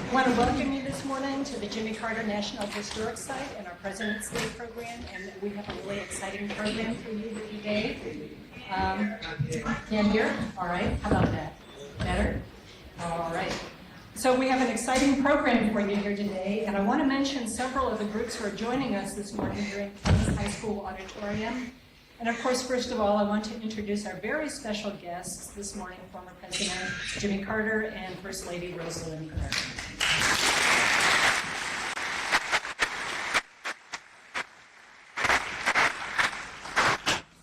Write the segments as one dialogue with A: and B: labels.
A: I want to welcome you this morning to the Jimmy Carter National Historic Site and our President's Day program, and we have a really exciting program for you today. Can't hear? All right, how about that? Better? All right. So we have an exciting program for you here today, and I want to mention several of the groups who are joining us this morning here in Kings High School Auditorium. And of course, first of all, I want to introduce our very special guests this morning, former President Jimmy Carter and First Lady Rosalind Carter.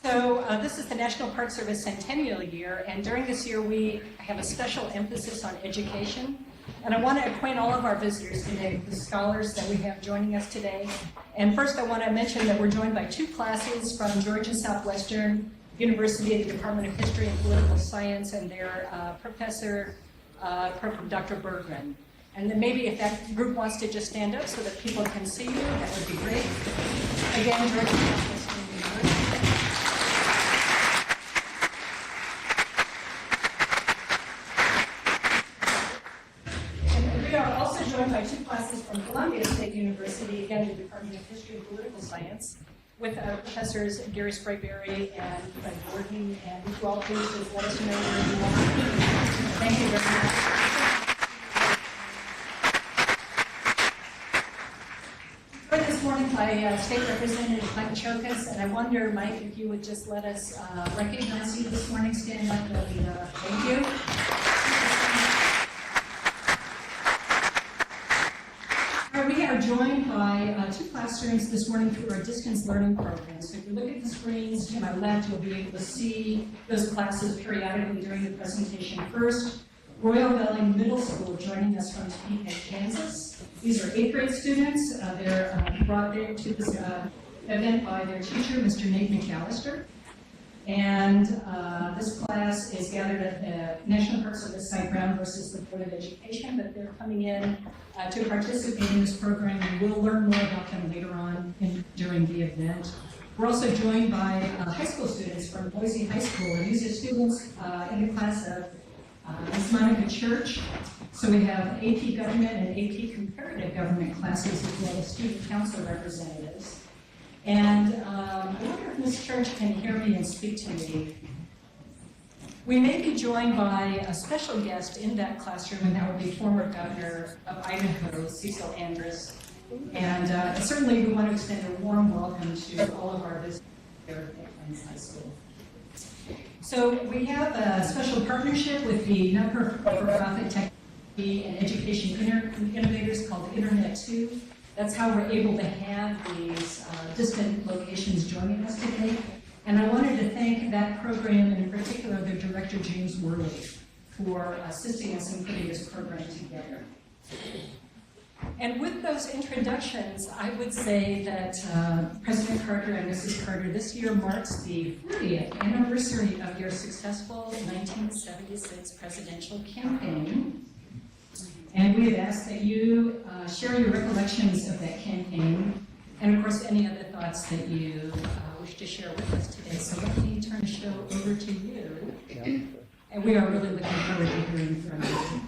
A: So this is the National Park Service Centennial Year, and during this year we have a special emphasis on education. And I want to acquaint all of our visitors today with the scholars that we have joining us today. And first I want to mention that we're joined by two classes from Georgia Southwestern University, the Department of History and Political Science, and their professor, Dr. Bergman. And then maybe if that group wants to just stand up so that people can see you, that would be great. Again, Georgia Southwestern University. Joined by two classes from Columbia State University, again, the Department of History and Political Science, with professors Gary Sprayberry and Fred Gordon. And would you all please just let us know where you are? Thank you very much. Joined this morning by State Representative Mike Chokas, and I wonder, Mike, if you would just let us recognize you this morning. Stand up, thank you. We are joined by two classrooms this morning through our distance learning program. So if you look at the screens to my left, you'll be able to see those classes periodically during the presentation. First, Royal Valley Middle School joining us from Topeka, Kansas. These are 8th grade students. They're brought there to this event by their teacher, Mr. Nate McAllister. And this class is gathered at the National Park Service Site Ground versus the Board of Education, but they're coming in to participate in this program, and we'll learn more about them later on during the event. We're also joined by high school students from Boise High School, and these are students in the class of Ms. Monica Church. So we have AP Government and AP Comparative Government classes, as well as student council representatives. And I wonder if Ms. Church can hear me and speak to me. We may be joined by a special guest in that classroom, and that would be former Governor of Idaho, Cecil Andrus. And certainly we want to extend a warm welcome to all of our visitors here at Kings High School. So we have a special partnership with the not-for-profit technology and education innovators called Internet 2. That's how we're able to have these distant locations joining us today. And I wanted to thank that program, and in particular their director, James Worley, for assisting us in putting this program together. And with those introductions, I would say that President Carter and Mrs. Carter, this year marks the 40th anniversary of your successful 1976 presidential campaign. And we have asked that you share your recollections of that campaign, and of course any other thoughts that you wish to share with us today. So let me turn the show over to you. And we are really looking forward to hearing from you.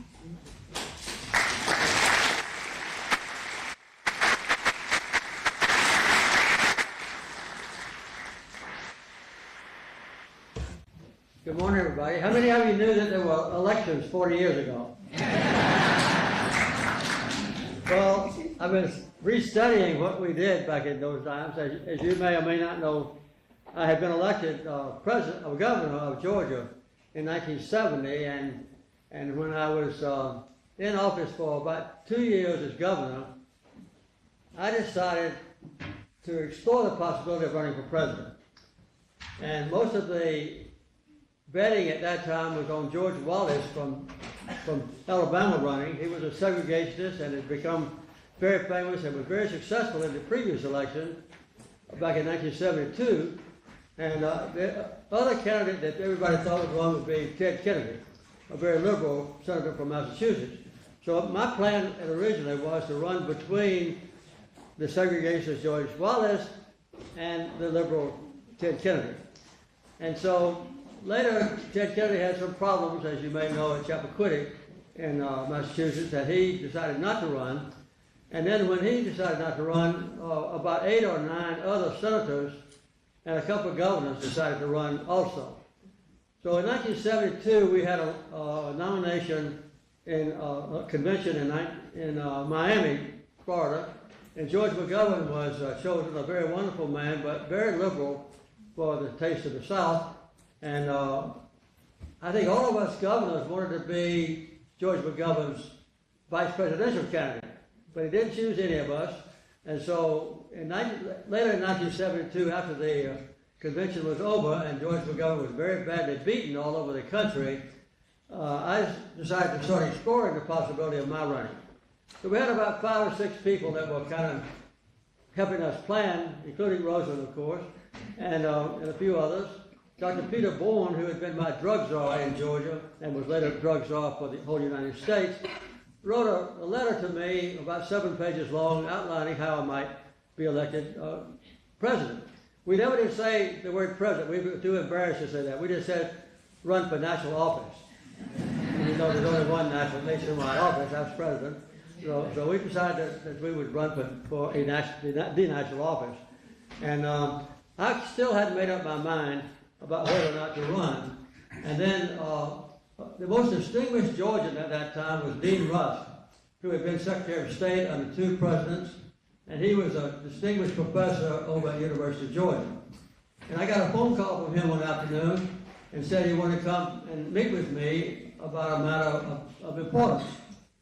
B: Good morning, everybody. How many of you knew that there were elections 40 years ago? Well, I've been restudying what we did back in those times. As you may or may not know, I had been elected governor of Georgia in 1970, and when I was in office for about 2 years as governor, I decided to explore the possibility of running for president. And most of the betting at that time was on George Wallace from Alabama running. He was a segregationist and had become very famous and was very successful in the previous election back in 1972. And the other candidate that everybody thought was wrong would be Ted Kennedy, a very liberal senator from Massachusetts. So my plan originally was to run between the segregationist George Wallace and the liberal Ted Kennedy. And so later, Ted Kennedy had some problems, as you may know, at Chappaquiddick, in Massachusetts, and he decided not to run. And then when he decided not to run, about 8 or 9 other senators and a couple of governors decided to run also. So in 1972, we had a nomination in a convention in Miami, Florida, and George McGovern was chosen, a very wonderful man, but very liberal for the taste of the South. And I think all of us governors wanted to be George McGovern's vice presidential candidate, but he didn't choose any of us. And so later in 1972, after the convention was over and George McGovern was very badly beaten all over the country, I decided to start exploring the possibility of my running. So we had about 5 or 6 people that were kind of helping us plan, including Roseland, of course, and a few others. Dr. Peter Bourne, who had been my drug czar in Georgia and was later drug czar for the whole United States, wrote a letter to me about 7 pages long outlining how I might be elected president. We never did say the word president. We were too embarrassed to say that. We just said run for national office. Even though there's only one nationwide office, that's president. So we decided that we would run for the national office. And I still hadn't made up my mind about whether or not to run. And then the most distinguished Georgian at that time was Dean Rusk, who had been Secretary of State under 2 presidents, and he was a distinguished professor over at the University of Georgia. And I got a phone call from him one afternoon and said he wanted to come and meet with me about a matter of importance.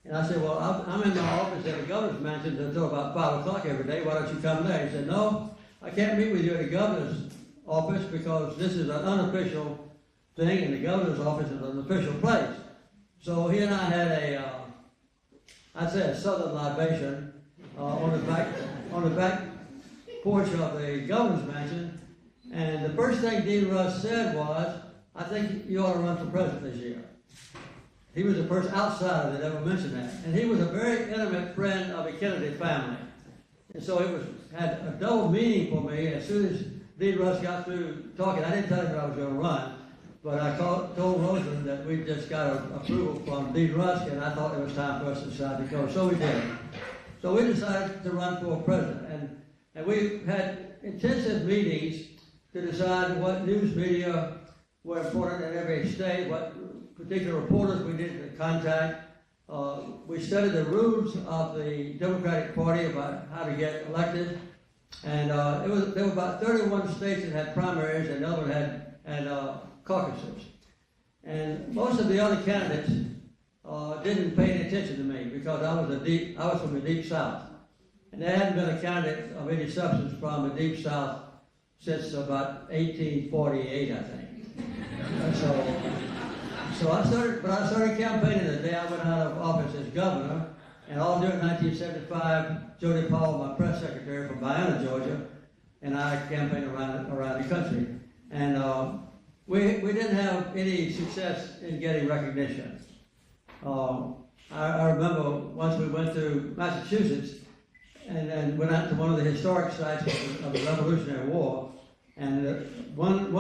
B: And I said, well, I'm in my office at the governor's mansion until about 5 o'clock every day. Why don't you come there? He said, no, I can't meet with you at the governor's office because this is an unofficial thing, and the governor's office is an official place. So he and I had I'd say a southern libation on the back porch of the governor's mansion. And the first thing Dean Rusk said was, I think you ought to run for president this year. He was the first outsider that ever mentioned that. And he was a very intimate friend of the Kennedy family. And so it had a double meaning for me. As soon as Dean Rusk got through talking, I didn't tell him that I was going to run, but I told Roseland that we just got approval from Dean Rusk, and I thought it was time for us to decide to go. So we did. So we decided to run for president. And we had intensive meetings to decide what news media were important in every state, what particular reporters we needed to contact. We studied the rules of the Democratic Party about how to get elected. And there were about 31 states that had primaries, and the other had caucuses. And most of the other candidates didn't pay any attention to me because I was from the Deep South. And there hadn't been a candidate of any substance from the Deep South since about 1848, I think. So I started campaigning the day I went out of office as governor, and all during 1975, Jody Powell, my press secretary from Vienna, Georgia, and I campaigned around the country. And we didn't have any success in getting recognition. I remember once we went to Massachusetts and went out to one of the historic sites of the Revolutionary War, and one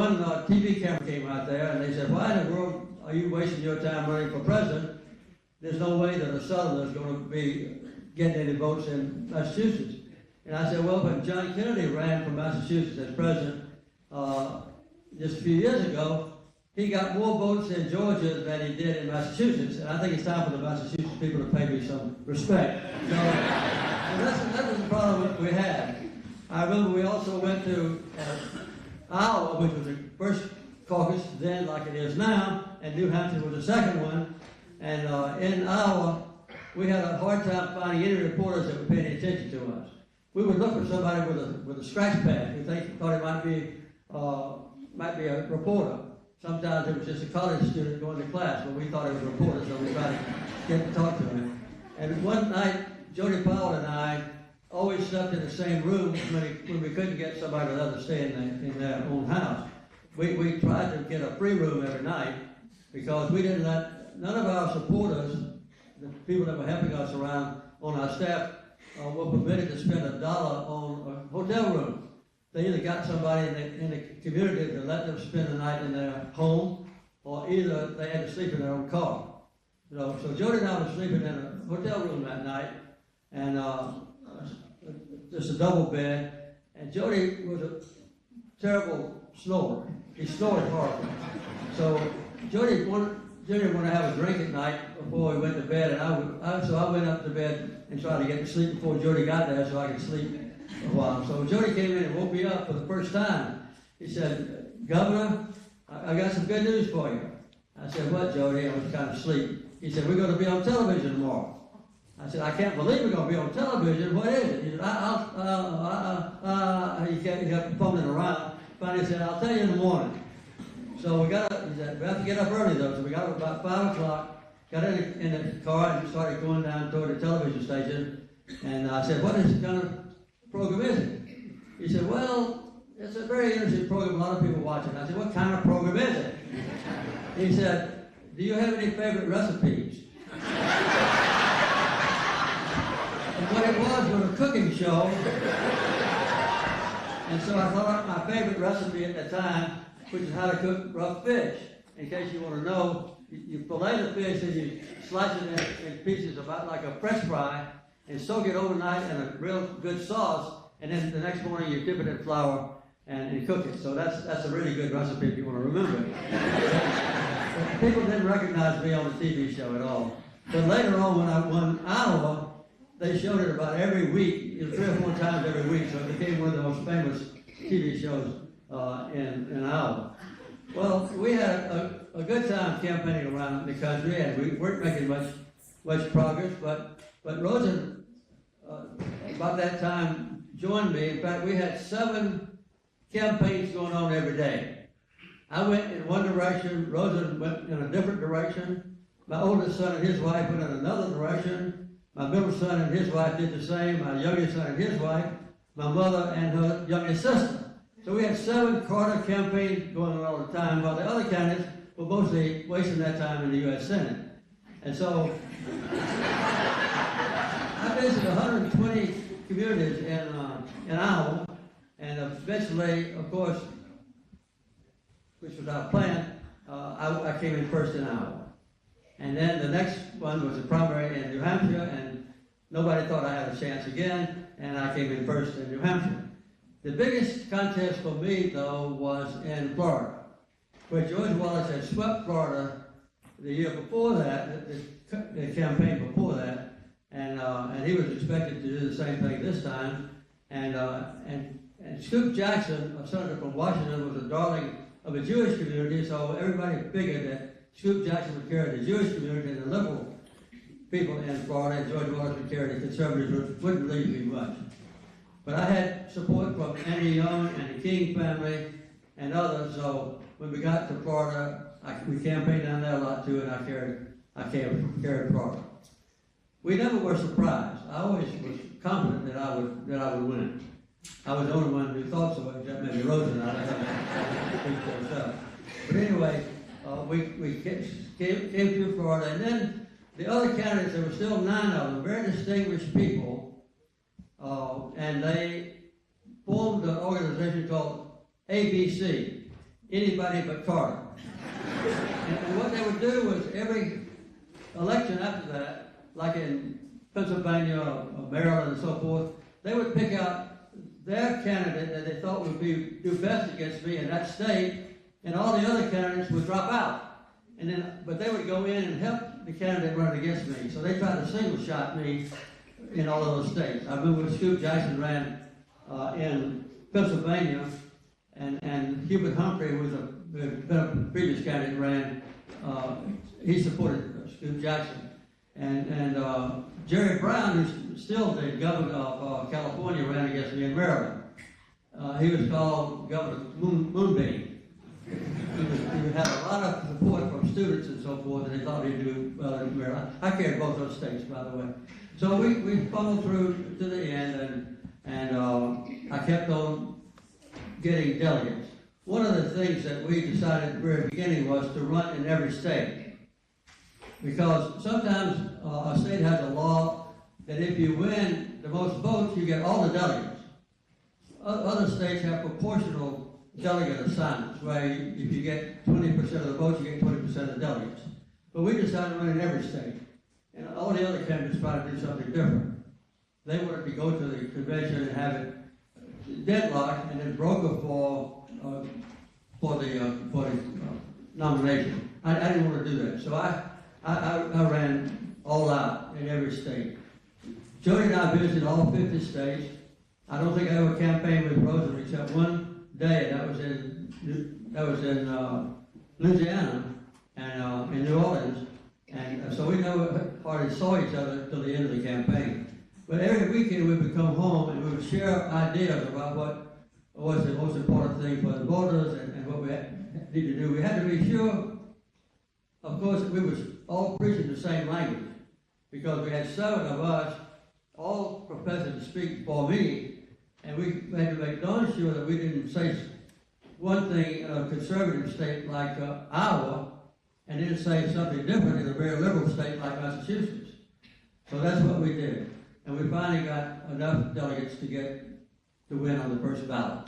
B: TV camera came out there, and they said, why in the world are you wasting your time running for president? There's no way that a Southerner is going to be getting any votes in Massachusetts. And I said, well, when John Kennedy ran for Massachusetts as president just a few years ago, he got more votes in Georgia than he did in Massachusetts. And I think it's time for the Massachusetts people to pay me some respect. So that was the problem we had. I remember we also went to Iowa, which was the first caucus then like it is now, and New Hampshire was the second one. And in Iowa, we had a hard time finding any reporters that would pay any attention to us. We would look for somebody with a scratch pad who thought it might be a reporter. Sometimes it was just a college student going to class, but we thought it was a reporter, so we tried to get to talk to him. And one night, Jody Powell and I always slept in the same room when we couldn't get somebody to let us stay in their own house. We tried to get a free room every night because we didn't let none of our supporters, the people that were helping us around on our staff, were permitted to spend $1 on a hotel room. They either got somebody in the community to let them spend the night in their home, or either they had to sleep in their own car. So Jody and I were sleeping in a hotel room that night, and just a double bed, and Jody was a terrible snorer. He snored horribly. So Jody wanted to have a drink at night before we went to bed, and so I went up to bed and tried to get to sleep before Jody got there so I could sleep a while. So Jody came in and woke me up for the first time. He said, "Governor, I got some good news for you." I said, "What, Jody?" I was kind of asleep. He said, "We're going to be on television tomorrow." I said, "I can't believe we're going to be on television. What is it?" He said, he kept fumbling around. Finally, he said, "I'll tell you in the morning." So he said, "We have to get up early though." So we got up about 5 o'clock, got in the car and started going down toward the television station. And I said, "What kind of program is it?" He said, "Well, it's a very interesting program. A lot of people watch it." I said, "What kind of program is it?" He said, "Do you have any favorite recipes?" And what it was a cooking show. And so I thought up my favorite recipe at the time, which is how to cook rough fish. In case you want to know, you fillet the fish and you slice it in pieces about like a French fry and soak it overnight in a real good sauce, and then the next morning you dip it in flour and cook it. So that's a really good recipe if you want to remember it. People didn't recognize me on the TV show at all. But later on when I won Iowa, they showed it about every week, 3 or 4 times every week, so it became one of the most famous TV shows in Iowa. Well, we had a good time campaigning around the country, and we weren't making much progress, but Rosen, about that time, joined me. In fact, we had 7 campaigns going on every day. I went in one direction, Rosen went in a different direction, my oldest son and his wife went in another direction, my middle son and his wife did the same, my youngest son and his wife, my mother and her youngest sister. So we had 7 Carter campaigns going on all the time, while the other candidates were mostly wasting that time in the U.S. Senate. And so I visited 120 communities in Iowa, and eventually, of course, which was our plan, I came in first in Iowa. And then the next one was a primary in New Hampshire, and nobody thought I had a chance again, and I came in first in New Hampshire. The biggest contest for me, though, was in Florida, where George Wallace had swept Florida the year before that, the campaign before that, and he was expected to do the same thing this time. And Scoop Jackson, a senator from Washington, was a darling of the Jewish community, so everybody figured that Scoop Jackson would carry the Jewish community and the liberal people in Florida, and George Wallace would carry the conservatives, which wouldn't leave me much. But I had support from Andy Young and the King family and others, so when we got to Florida, we campaigned down there a lot too, and I carried Florida. We never were surprised. I always was confident that I would win. I was the only one who thought so, except maybe Rosen. I don't know. But anyway, we came through Florida, and then the other candidates, there were still 9 of them, very distinguished people, and they formed an organization called ABC, Anybody But Carter. And what they would do was every election after that, like in Pennsylvania or Maryland and so forth, they would pick out their candidate that they thought would do best against me in that state, and all the other candidates would drop out. But they would go in and help the candidate run against me. So they tried to single shot me in all of those states. I remember when Scoop Jackson ran in Pennsylvania, and Hubert Humphrey, who was a previous candidate, ran. He supported Scoop Jackson, and Jerry Brown, who's still the governor of California, ran against me in Maryland. He was called Governor Moonbeam. He had a lot of support from students and so forth, and they thought he'd do well in Maryland. I carried both those states, by the way. So we followed through to the end, and I kept on getting delegates. One of the things that we decided at the very beginning was to run in every state. Because sometimes a state has a law that if you win the most votes, you get all the delegates. Other states have proportional delegate assignments, where if you get 20% of the votes, you get 20% of the delegates. But we decided to run in every state. And all the other candidates tried to do something different. They wanted to go to the convention and have it deadlocked and then broker for the nomination. I didn't want to do that. So I ran all out in every state. Jody and I visited all 50 states. I don't think I ever campaigned with Rosen except one day. That was in Louisiana and in New Orleans. And so we never hardly saw each other until the end of the campaign. But every weekend we would come home and we would share ideas about what was the most important thing for the voters and what we need to do. We had to be sure, of course, that we was all preaching the same language, because we had 7 of us, all professing to speak for me, and we had to make darn sure that we didn't say one thing in a conservative state like Iowa, and then say something different in a very liberal state like Massachusetts. So that's what we did. And we finally got enough delegates to win on the first ballot.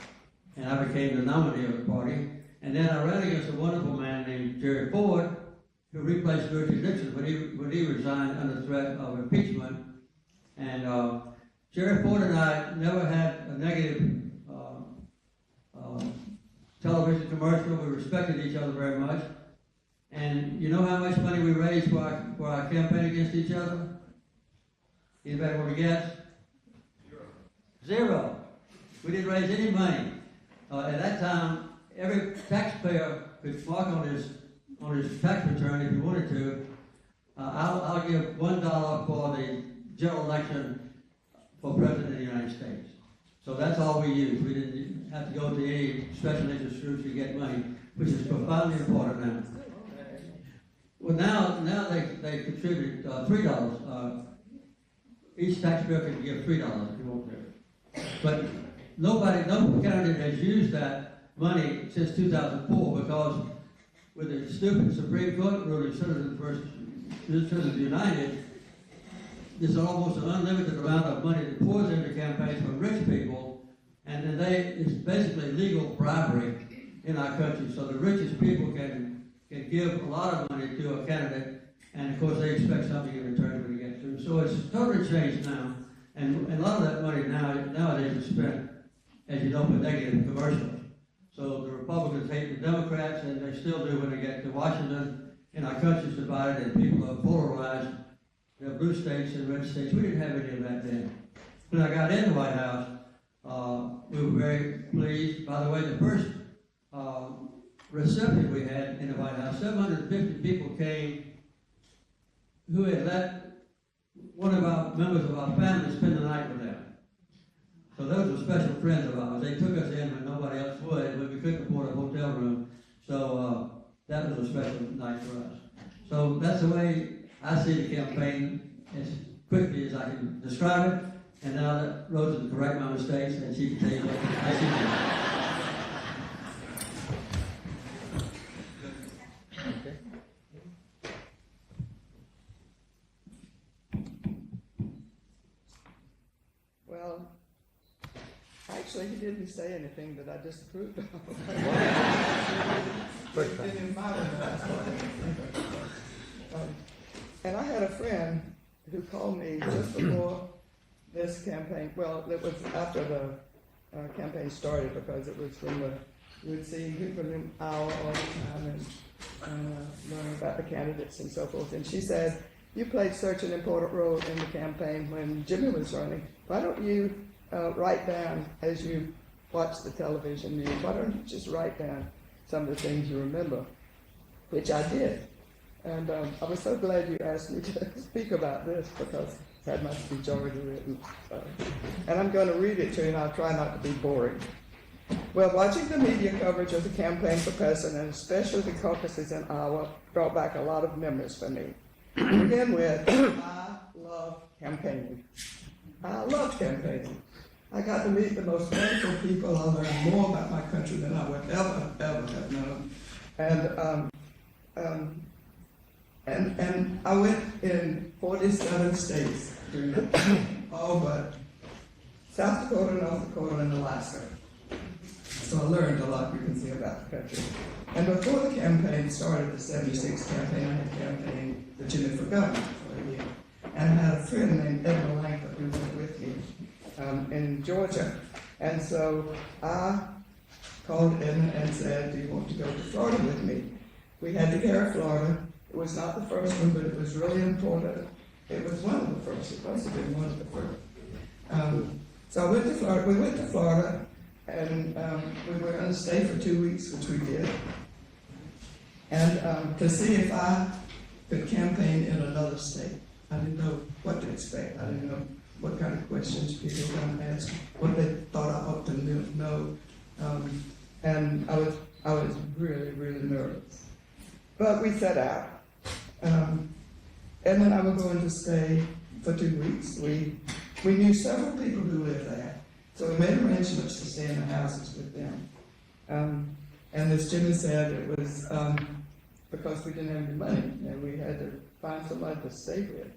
B: And I became the nominee of the party. And then I ran against a wonderful man named Jerry Ford, who replaced Richard Nixon when he resigned under threat of impeachment. And Jerry Ford and I never had a negative television commercial. We respected each other very much. And you know how much money we raised for our campaign against each other? Anybody want to guess? Zero. We didn't raise any money. At that time, every taxpayer could mark on his tax return if he wanted to. I'll give $1 for the general election for President of the United States. So that's all we used. We didn't have to go to any special interest groups to get money, which is profoundly important now. Well, now they contribute $3. Each taxpayer can give $3 if you want to. But no candidate has used that money since 2004, because with the stupid Supreme Court ruling, Citizens United, there's almost an unlimited amount of money that pours into campaigns from rich people, and then it's basically legal bribery in our country. So the richest people can give a lot of money to a candidate, and of course they expect something in return when they get through. So it's totally changed now, and a lot of that money nowadays is spent, as you know, for negative commercials. So the Republicans hate the Democrats, and they still do when they get to Washington, and our country's divided, and people are polarized. There are blue states and red states. We didn't have any of that then. When I got in the White House, we were very pleased. By the way, the first reception we had in the White House, 750 people came who had let one of our members of our family spend the night with them. So those were special friends of ours. They took us in when nobody else would, when we couldn't afford a hotel room. So that was a special night for us. So that's the way I see the campaign, as quickly as I can describe it. And now that Rosa can correct my mistakes, and she can tell you what I see now.
C: Well, actually, he didn't say anything that I disapproved of. It didn't matter. And I had a friend who called me just before this campaign. Well, it was after the campaign started, because it was when we would see people in Iowa all the time and learn about the candidates and so forth. And she said, "You played such an important role in the campaign when Jimmy was running. Why don't you write down, as you watch the television news, why don't you just write down some of the things you remember?" Which I did. And I was so glad you asked me to speak about this, because it had much majority written. And I'm going to read it to you, and I'll try not to be boring. Well, watching the media coverage of the campaign for president, especially the caucuses in Iowa, brought back a lot of memories for me. To begin with, I love campaigning. I love campaigning. I got to meet the most wonderful people. I learned more about my country than I would ever have known. And I went in 47 states, all but South Dakota, North Dakota, and Alaska. So I learned a lot, you can see, about the country. And before the campaign started, the 76 campaign, I had campaigned for Jimmy for governor for a year. And I had a friend named Edna Langford who went with me in Georgia. And so I called Edna and said, do you want to go to Florida with me? We had to carry Florida. It was not the first one, but it was really important. It was one of the first. It must have been one of the first. So I went to Florida. We went to Florida, and we were going to stay for 2 weeks, which we did, and to see if I could campaign in another state. I didn't know what to expect. I didn't know what kind of questions people were going to ask, what they thought I ought to know, and I was really, really nervous. But we set out. Edna and I were going to stay for 2 weeks. We knew several people who lived there, so we made arrangements to stay in the houses with them. And as Jimmy said, it was because we didn't have any money, and we had to find somebody to stay with.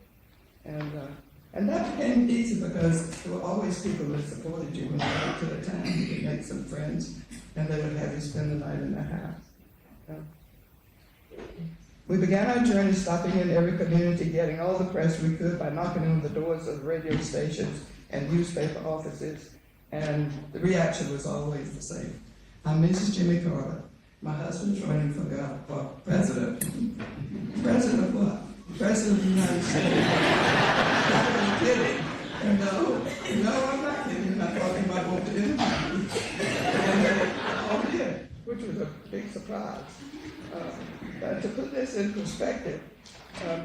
C: And that became easy because there were always people that supported you when you got to the town. You could make some friends, and they would have you spend the night in their house. We began our journey stopping in every community, getting all the press we could by knocking on the doors of radio stations and newspaper offices, and the reaction was always the same. I'm Mrs. Jimmy Carter. My husband's running for president. President of what? President of the United States. I'm kidding. And no, I'm not kidding. I thought he might want to interview me. And they all did, which was a big surprise. To put this in perspective,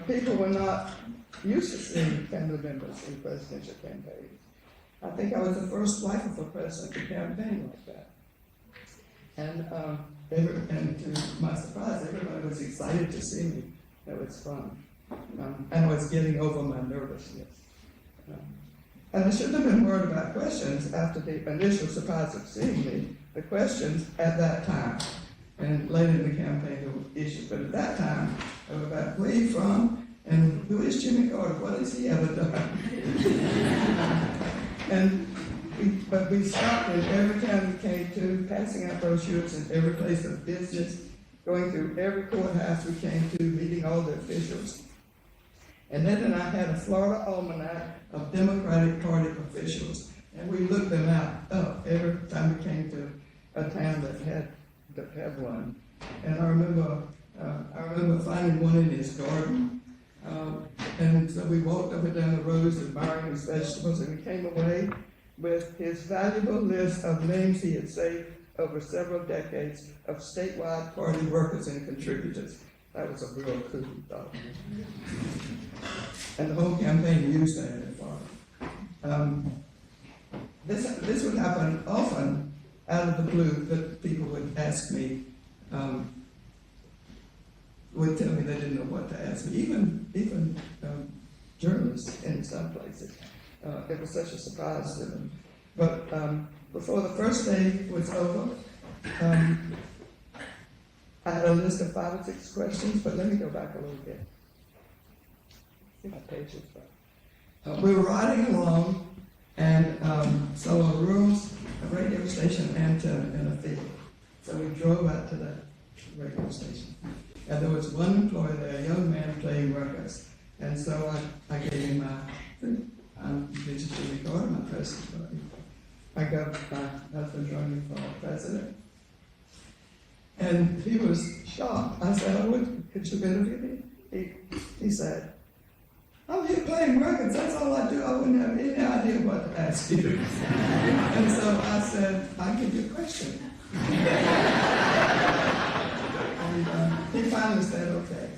C: people were not used to seeing family members in presidential campaigns. I think I was the first wife of a president to campaign like that. And to my surprise, everybody was excited to see me. It was fun. And I was getting over my nervousness. And I shouldn't have been worried about questions after the initial surprise of seeing me. The questions at that time, and later in the campaign there were issues, but at that time, they were about where are you from, and who is Jimmy Carter, what has he ever done? But we stopped in every town we came to, passing out brochures in every place of business, going through every courthouse we came to, meeting all the officials. And then I had a Florida almanac of Democratic Party officials, and we looked them up every time we came to a town that had one. And I remember finding one in his garden, and so we walked up and down the roads admiring his vegetables, and we came away with his valuable list of names he had saved over several decades of statewide party workers and contributors. That was a real coup, thought. And the whole campaign used that in Florida. This would happen often out of the blue, that people would ask me, would tell me they didn't know what to ask me, even journalists in some places. It was such a surprise to them. But before the first day was over, I had a list of 5 or 6 questions, but let me go back a little bit. See my pages back. We were riding along, and saw a radio station antenna in a field. So we drove out to that radio station. And there was one employee there, a young man playing records. And so I gave him I'm Mrs. Jimmy Carter, my president. I got my husband running for president. And he was shocked. I said, could you interview me? He said, I'm here playing records, that's all I do. I wouldn't have any idea what to ask you. And so I said, I'll give you a question. And he finally said, okay.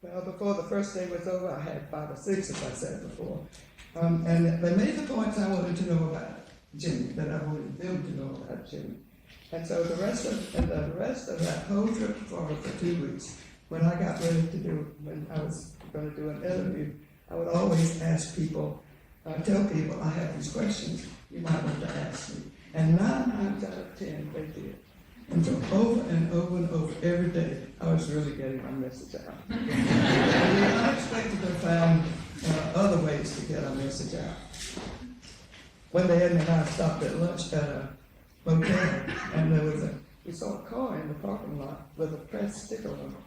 C: Well, before the first day was over, I had 5 or 6, as I said before. And they made the points I wanted to know about Jimmy, that I wanted them to know about Jimmy. And so the rest of that whole trip to Florida for 2 weeks, when I got ready when I was going to do an interview, I would always ask people, tell people I have these questions you might want to ask me. And 9 times out of 10, they did. And so over and over and over, every day, I was really getting my message out. And we unexpectedly found other ways to get our message out. One day, Ed and I stopped at lunch at a motel, and we saw a car in the parking lot with a press sticker on it.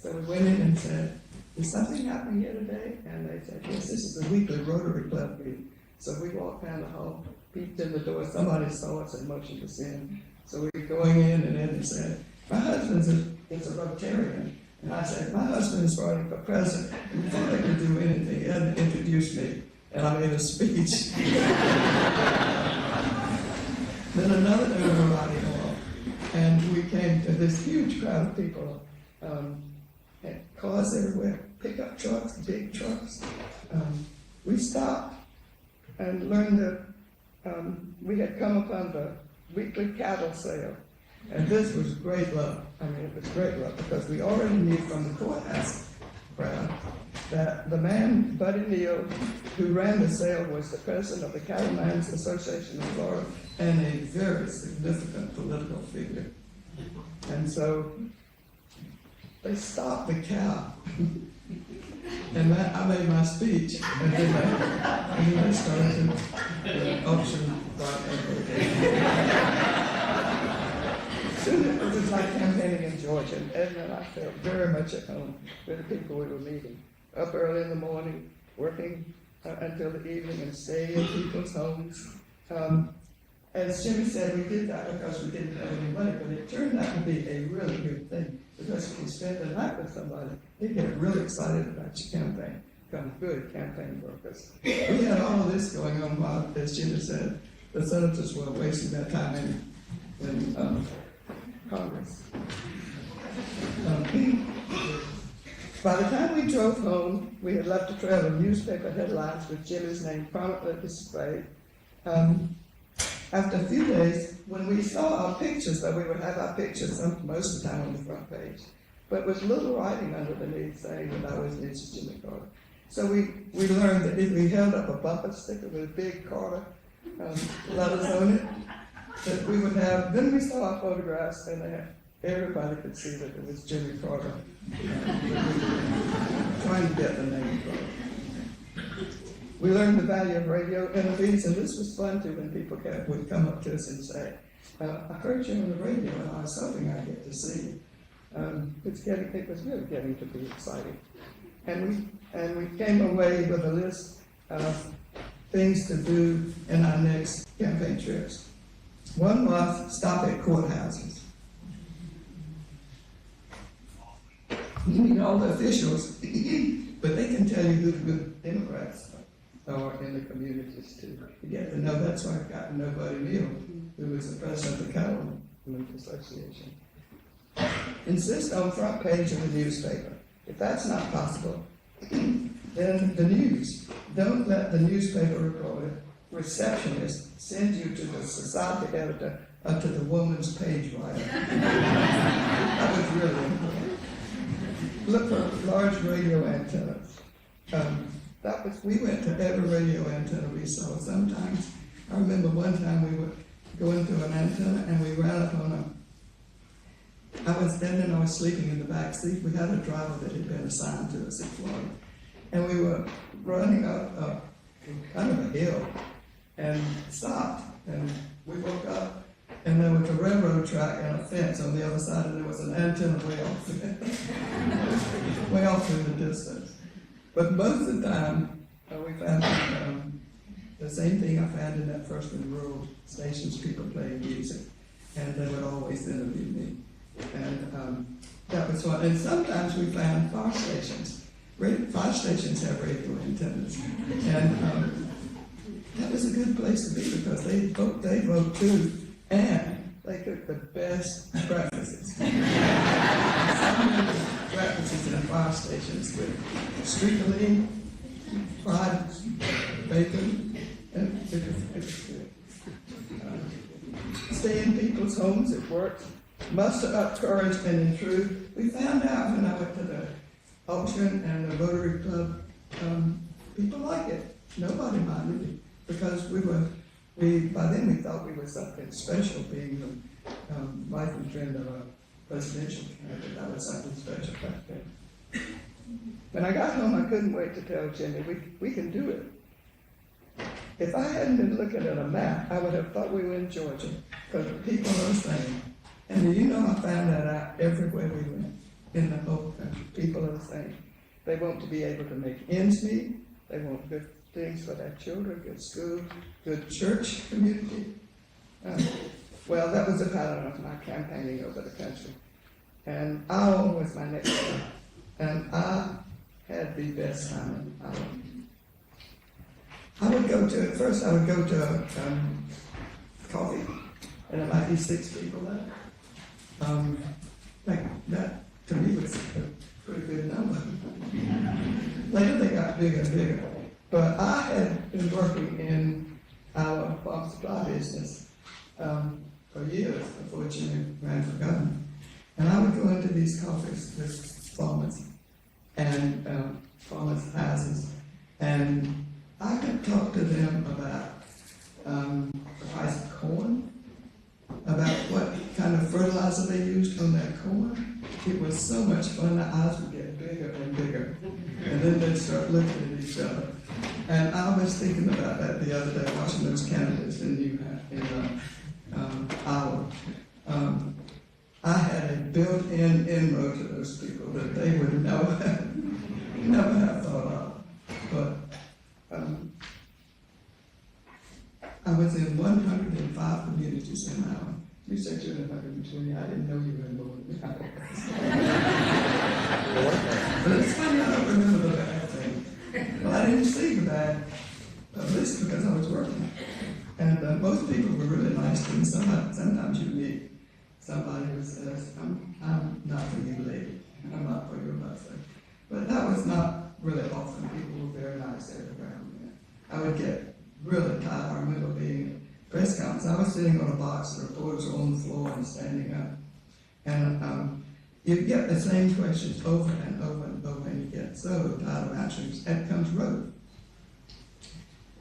C: So we went in and said, "Is something happening here today?" And they said, "Yes, this is the weekly Rotary Club meeting." So we walked down the hall, peeked in the door, somebody saw us and motioned us in. So we were going in, and Ed said, "My husband is a Rotarian." And I said, "My husband is running for president." And before they could do anything, Ed introduced me, and I made a speech. Then another notoriety hall, and we came to this huge crowd of people, and cars everywhere, pickup trucks, big trucks. We stopped and learned that we had come upon the weekly cattle sale. And this was great luck. I mean, it was great luck because we already knew from the courthouse crowd that the man, Buddy Neal, who ran the sale, was the president of the Cattlemen's Association of Florida and a very significant political figure. And so they stopped the cow. And I made my speech, and then they started the auction right. Soon it was like campaigning in Georgia, and Ed and I felt very much at home with the people we were meeting. Up early in the morning, working until the evening, and staying in people's homes. As Jimmy said, we did that because we didn't have any money, but it turned out to be a really good thing. Because if you spend the night with somebody, they get really excited about your campaign, become good campaign workers. We had all of this going on while, as Jimmy said, the senators were wasting their time in Congress. By the time we drove home, we had left a trail of newspaper headlines with Jimmy's name prominently displayed. After a few days, when we saw our pictures, though we would have our pictures most of the time on the front page, but with little writing underneath saying that I was Mrs. Jimmy Carter. So we learned that if we held up a bumper sticker with a big Carter letters on it, that we would have, then we saw our photographs, and everybody could see that it was Jimmy Carter. Trying to get the name Carter. We learned the value of radio interviews, and this was fun too when people would come up to us and say, "I heard you on the radio, and I was hoping I'd get to see you." It was really getting to be exciting. And we came away with a list of things to do in our next campaign trips. One was stop at courthouses. You need all the officials, but they can tell you who the good Democrats are in the communities too. You get to know. That's why I got to know Buddy Neal, who was the president of the Cattlemen's Association. Insist on front page of the newspaper. If that's not possible, then the news. Don't let the newspaper reporter, receptionist, send you to the society editor or to the woman's page writer. That was really important. Look for large radio antennas. We went to every radio antenna we saw. Sometimes, I remember one time we were going to an antenna and we ran up on I was sleeping in the back seat. We had a driver that had been assigned to us in Florida. And we were running up kind of a hill and stopped. And we woke up and there was a railroad track and a fence on the other side, and there was an antenna way off in the distance. But most of the time, we found the same thing I found in that first in rural stations, people playing music, and they would always interview me. And that was one. And sometimes we found fire stations. Fire stations have radio antennas, and that was a good place to be because they vote too, and they cook the best breakfasts. Breakfasts in fire stations with street fried bacon, and it was good. Stay in people's homes, it worked. Muster up courage and intrude. We found out when I went to the auction and the Rotary Club, people like it. Nobody minded it because by then we thought we were something special, being the life and trend of a presidential candidate. That was something special back then. When I got home, I couldn't wait to tell Jimmy, we can do it. If I hadn't been looking at a map, I would have thought we were in Georgia, because the people are the same. And do you know, I found that out everywhere we went, in the whole country. People are the same. They want to be able to make ends meet. They want good things for their children, good school, good church community. Well, that was the pattern of my campaigning over the country. And Iowa was my next one. And I had the best time in Iowa. First I would go to coffee, and there might be 6 people there. That to me was a pretty good number. Later they got bigger and bigger. But I had been working in our farm supply business for years before Jimmy ran for governor. And I would go into these coffees with farmers and farmers' houses, and I could talk to them about the price of corn, about what kind of fertilizer they used on their corn. It was so much fun. Their eyes would get bigger and bigger, and then they'd start looking at each other. And I was thinking about that the other day, watching those candidates in Iowa. I had a built-in inroad to those people that they would never have thought of. But I was in 105 communities in Iowa. You said you were in 120. I didn't know you were in more than that. But it's funny, I don't remember the bad thing. Well, I didn't see the bad, at least because I was working. And most people were really nice to me. Sometimes you meet somebody who says, I'm not for you, lady. I'm not for your husband. But that was not really often. People were very nice everywhere. I would get really tired. I remember being at press conference. I was sitting on a box, the reporters were on the floor and standing up. And you get the same questions over and over and over, and you get so tired of answering. And comes road.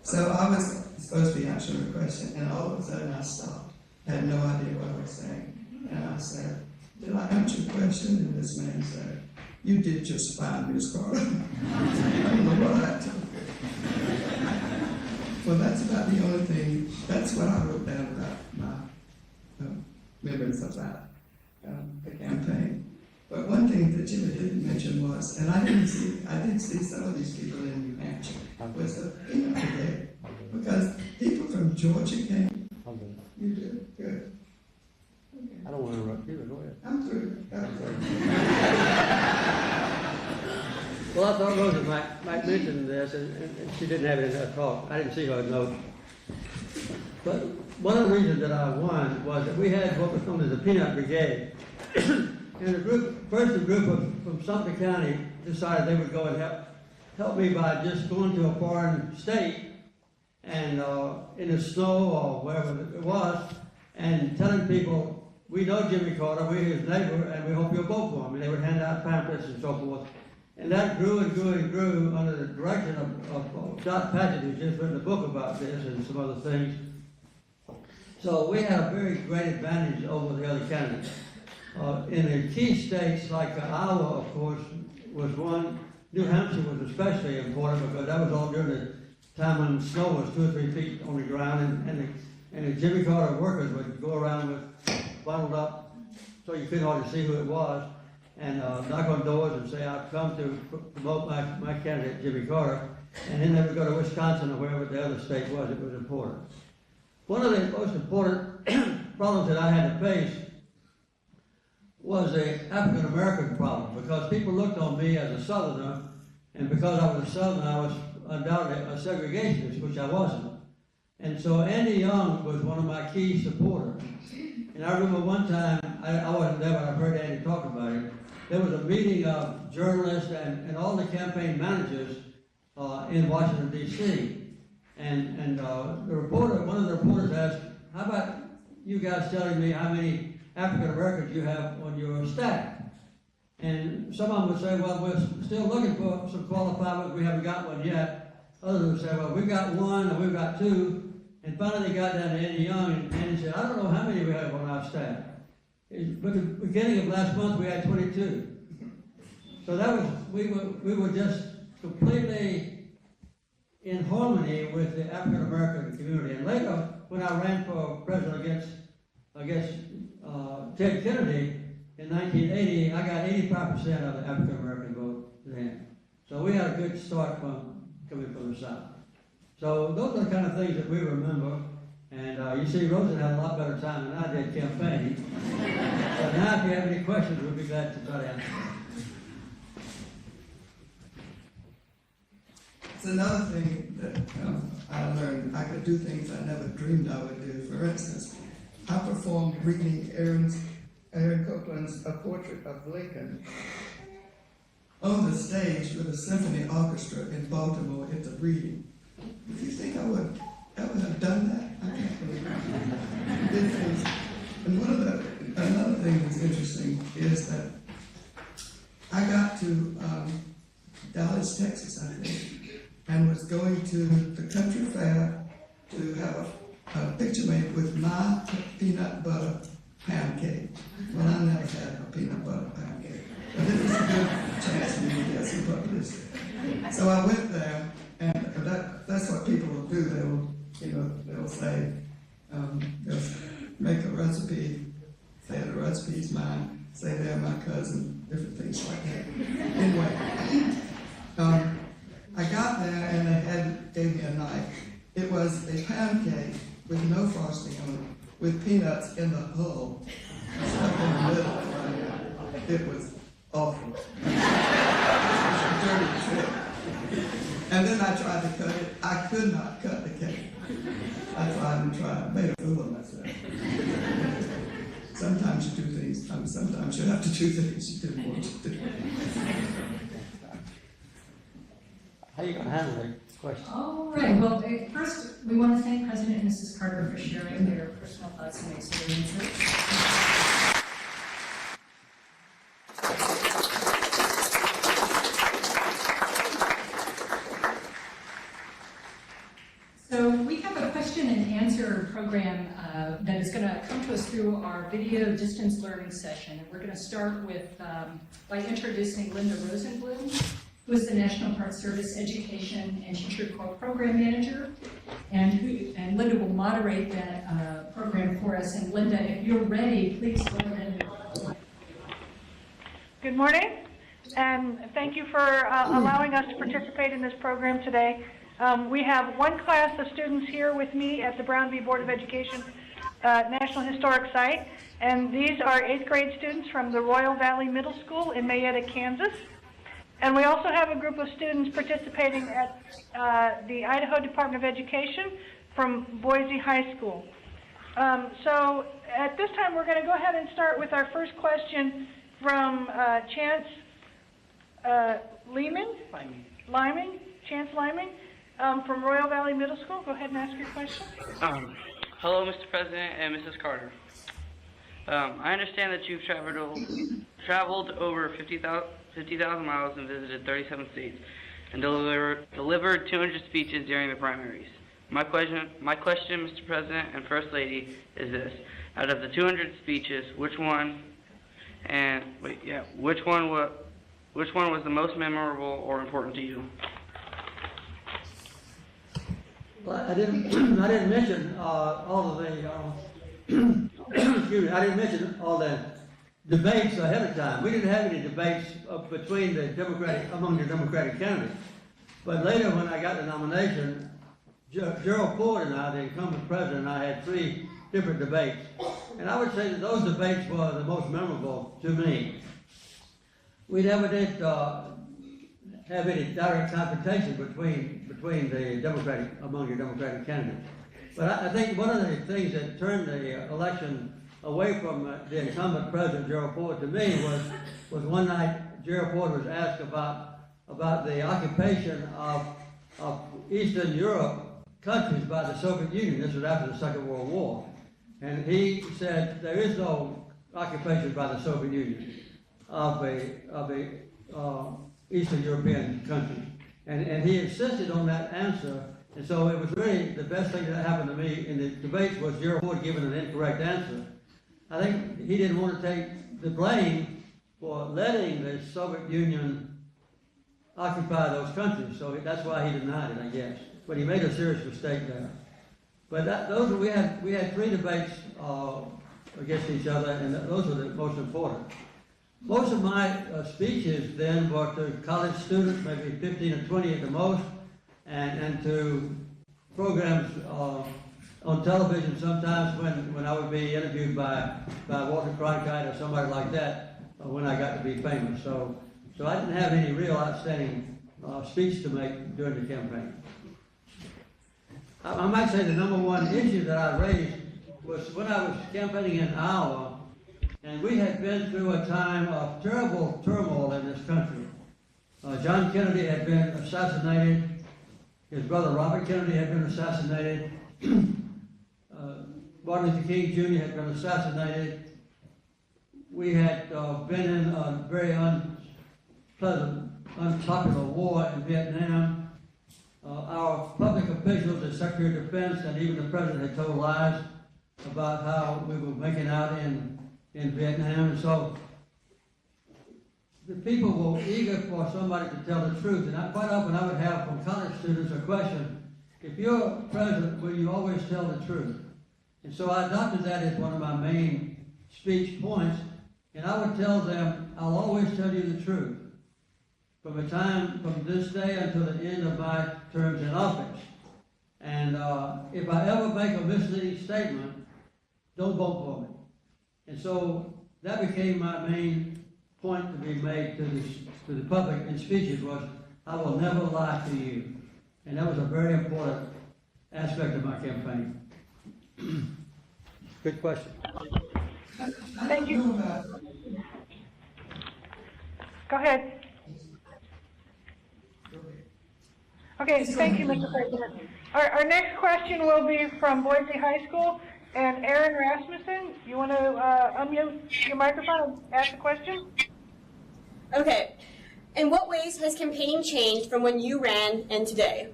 C: So I was supposed to be answering a question, and all of a sudden I stopped. I had no idea what I was saying. And I said, did I answer your question? And this man said, you did just fine, Ms. Carter. I don't know what I told you. Well, that's about the only thing, that's what I wrote down about my memories of that, the campaign. But one thing that Jimmy didn't mention was, and I did see some of these people in New Hampshire, was the peanut brigade. Because people from Georgia came. You did? Good. Okay.
B: I don't want to interrupt you, but go ahead.
C: I'm through.
B: Well, I thought Rosa might mention this, and she didn't have it in her talk. I didn't see her note. But one of the reasons that I won was that we had what was known as the Peanut Brigade. And a group from Sumter County decided they would go and help me by just going to a foreign state and in the snow or wherever it was, and telling people, we know Jimmy Carter, we're his neighbor, and we hope you'll vote for him. And they would hand out pamphlets and so forth. And that grew and grew and grew under the direction of Scott Patchett, who's just written a book about this and some other things. So we had a very great advantage over the other candidates. In the key states like Iowa, of course, was one. New Hampshire was especially important because that was all during the time when the snow was 2 or 3 feet on the ground, and the Jimmy Carter workers would go around with bundled up so you couldn't hardly see who it was, and knock on doors and say, I've come to promote my candidate, Jimmy Carter, and then they would go to Wisconsin or wherever the other state was. It was important. One of the most important problems that I had to face was the African American problem, because people looked on me as a Southerner, and because I was a Southerner, I was undoubtedly a segregationist, which I wasn't. And so Andy Young was one of my key supporters. And I remember one time, I wasn't there, but I've heard Andy talk about it. There was a meeting of journalists and all the campaign managers in Washington, D.C. And one of the reporters asked, how about you guys telling me how many African Americans you have on your staff? And some of them would say, well, we're still looking for some qualified ones, we haven't got one yet. Others would say, well, we've got one, or we've got two. And finally they got down to Andy Young, and Andy said, I don't know how many we have on our staff. But at the beginning of last month, we had 22. So that was, we were just completely in harmony with the African American community. And later, when I ran for president against Ted Kennedy in 1980, I got 85% of the African American vote then. So we had a good start coming from the South. So those are the kind of things that we remember. And you see, Rosen had a lot better time than I did campaigning. But now, if you have any questions, we'll be glad to try to answer them.
C: It's another thing that I learned. I could do things I never dreamed I would do. For instance, I performed reading Aaron Copland's A Portrait of Lincoln on the stage with a symphony orchestra in Baltimore at the reading. If you think I would ever have done that, I can't believe it. Did things. And another thing that's interesting is that I got to Dallas, Texas, I think, and was going to the country fair to have a picture made with my peanut butter pancake. Well, I never had a peanut butter pancake, but it was a good chance for me to get some publicity. So I went there, and that's what people will do. They'll say, they'll make a recipe, say the recipe's mine, say they're my cousin, different things like that. Anyway, I got there and they gave me a knife. It was a pancake with no frosting on it, with peanuts in the hull, stuck in the middle. It was awful. It was a dirty trick. And then I tried to cut it. I could not cut the cake. I tried and tried. Made a fool of myself. Sometimes you do things. Sometimes you have to do things you didn't want to do.
B: How are you going to handle the question?
A: All right, well, first, we want to thank President and Mrs. Carter for sharing their personal thoughts and experiences. So we have a question and answer program that is going to come to us through our video distance learning session. And we're going to start with, by introducing Linda Rosenblum, who is the National Park Service Education and Teacher Corps Program Manager. And Linda will moderate that program for us. And Linda, if you're ready, please go ahead.
D: Good morning, and thank you for allowing us to participate in this program today. We have one class of students here with me at the Brown v. Board of Education National Historic Site, and these are 8th grade students from the Royal Valley Middle School in Mayetta, Kansas. And we also have a group of students participating at the Idaho Department of Education from Boise High School. So at this time, we're going to go ahead and start with our first question from Chance Chance Lyman from Royal Valley Middle School. Go ahead and ask your question.
E: Hello, Mr. President and Mrs. Carter. I understand that you've traveled over 50,000 miles and visited 37 states and delivered 200 speeches during the primaries. My question, Mr. President and First Lady, is this: out of the 200 speeches, which one was the most memorable or important to you?
B: Well, I didn't mention all of the excuse me, I didn't mention all the debates ahead of time. We didn't have any debates between among the Democratic candidates. But later, when I got the nomination, Gerald Ford and I, the incumbent president, and I had 3 different debates. And I would say that those debates were the most memorable to me. We never did have any direct confrontation between among the Democratic candidates. But I think one of the things that turned the election away from the incumbent president, Gerald Ford, to me was one night Gerald Ford was asked about the occupation of Eastern Europe countries by the Soviet Union. This was after the Second World War. And he said there is no occupation by the Soviet Union of a Eastern European country. And he insisted on that answer. And so it was really the best thing that happened to me in the debates was Gerald Ford giving an incorrect answer. I think he didn't want to take the blame for letting the Soviet Union occupy those countries. So that's why he denied it, I guess. But he made a serious mistake there. But we had 3 debates against each other, and those were the most important. Most of my speeches then were to college students, maybe 15 or 20 at the most, and to programs on television sometimes when I would be interviewed by Walter Cronkite or somebody like that when I got to be famous. So I didn't have any real outstanding speech to make during the campaign. I might say the number one issue that I raised was when I was campaigning in Iowa, and we had been through a time of terrible turmoil in this country. John Kennedy had been assassinated. His brother Robert Kennedy had been assassinated. Martin Luther King Jr. had been assassinated. We had been in a very unpleasant, unpopular war in Vietnam. Our public officials, the Secretary of Defense, and even the President had told lies about how we were making out in Vietnam. And so the people were eager for somebody to tell the truth. And quite often I would have from college students a question, if you're president, will you always tell the truth? And so I adopted that as one of my main speech points. And I would tell them, I'll always tell you the truth. From this day until the end of my terms in office. And if I ever make a misleading statement, don't vote for me. And so that became my main point to be made to the public in speeches was, I will never lie to you. And that was a very important aspect of my campaign. Good question.
D: Thank you. Go ahead. Okay, thank you, Mr. President. Our next question will be from Boise High School, and Aaron Rasmussen, you want to unmute your microphone and ask the question?
F: Okay. In what ways has campaigning changed from when you ran and today?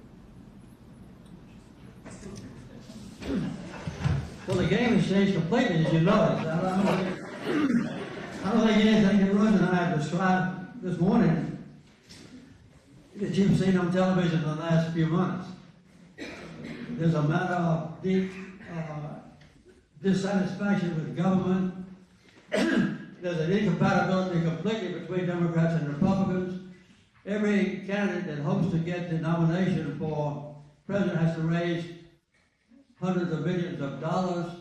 B: Well, the game has changed completely, as you noticed. I don't think anything that Russ and I have described this morning that you've seen on television in the last few months. There's a matter of deep dissatisfaction with government. There's an incompatibility completely between Democrats and Republicans. Every candidate that hopes to get the nomination for president has to raise hundreds of millions of dollars.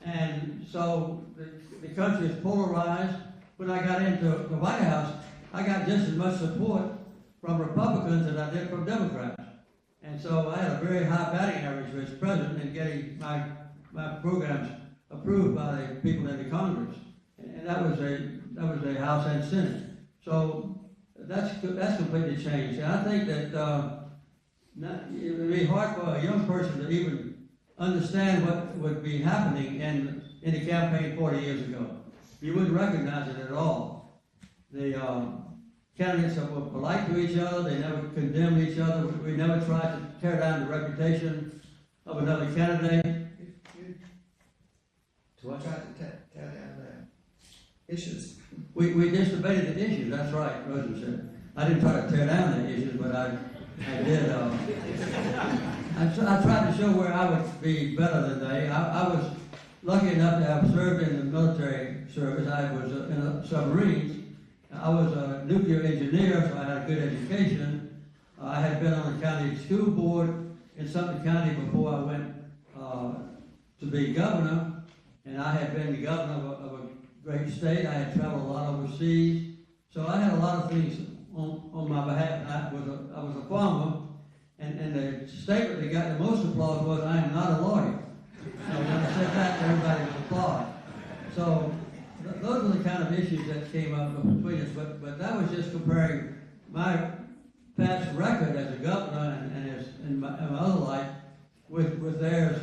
B: And so the country is polarized. When I got into the White House, I got just as much support from Republicans as I did from Democrats. And so I had a very high batting average as president in getting my programs approved by the people in the Congress. And that was a House and Senate. So that's completely changed. And I think that it would be hard for a young person to even understand what would be happening in the campaign 40 years ago. You wouldn't recognize it at all. The candidates were polite to each other. They never condemned each other. We never tried to tear down the reputation of another candidate.
C: To try to tear down the issues.
B: We just debated the issues. That's right, Rosen said. I didn't try to tear down the issues, but I did. I tried to show where I would be better than they. I was lucky enough to have served in the military service. I was in the submarines. I was a nuclear engineer, so I had a good education. I had been on the county school board in Sumter County before I went to be governor. And I had been the governor of a great state. I had traveled a lot overseas. So I had a lot of things on my behalf. I was a farmer. And the statement that got the most applause was, I am not a lawyer. So when I said that, everybody would applaud. So those are the kind of issues that came up between us. But that was just comparing my past record as a governor and in my other life with theirs,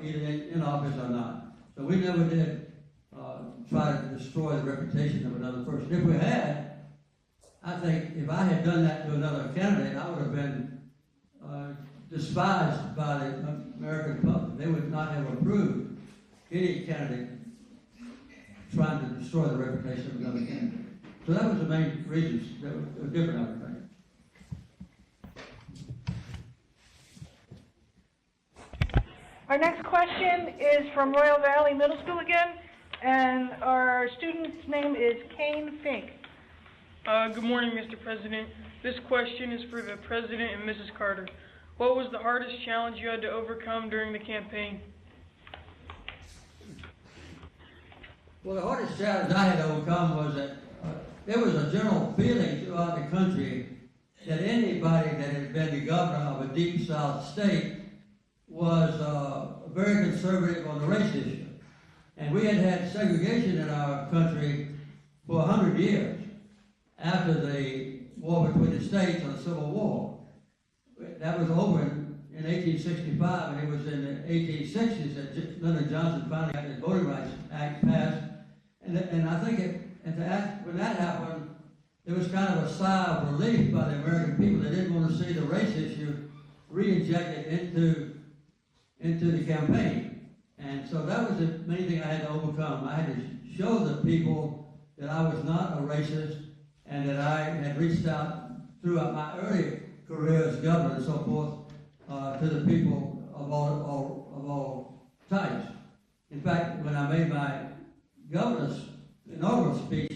B: either in office or not. So we never did try to destroy the reputation of another person. If we had, I think if I had done that to another candidate, I would have been despised by the American public. They would not have approved any candidate trying to destroy the reputation of another candidate. So that was the main reasons that were different, I would think.
D: Our next question is from Royal Valley Middle School again, and our student's name is Kane Fink.
G: Good morning, Mr. President. This question is for the President and Mrs. Carter. What was the hardest challenge you had to overcome during the campaign?
B: Well, the hardest challenge I had to overcome was that there was a general feeling throughout the country that anybody that had been the governor of a deep South state was very conservative on the race issue. And we had segregation in our country for 100 years after the war between the states or the Civil War. That was over in 1865, and it was in the 1860s that Lyndon Johnson finally got the Voting Rights Act passed. And I think when that happened, there was kind of a sigh of relief by the American people. They didn't want to see the race issue re-injected into the campaign. And so that was the main thing I had to overcome. I had to show the people that I was not a racist and that I had reached out throughout my early career as governor and so forth to the people of all types. In fact, when I made my governor's inaugural speech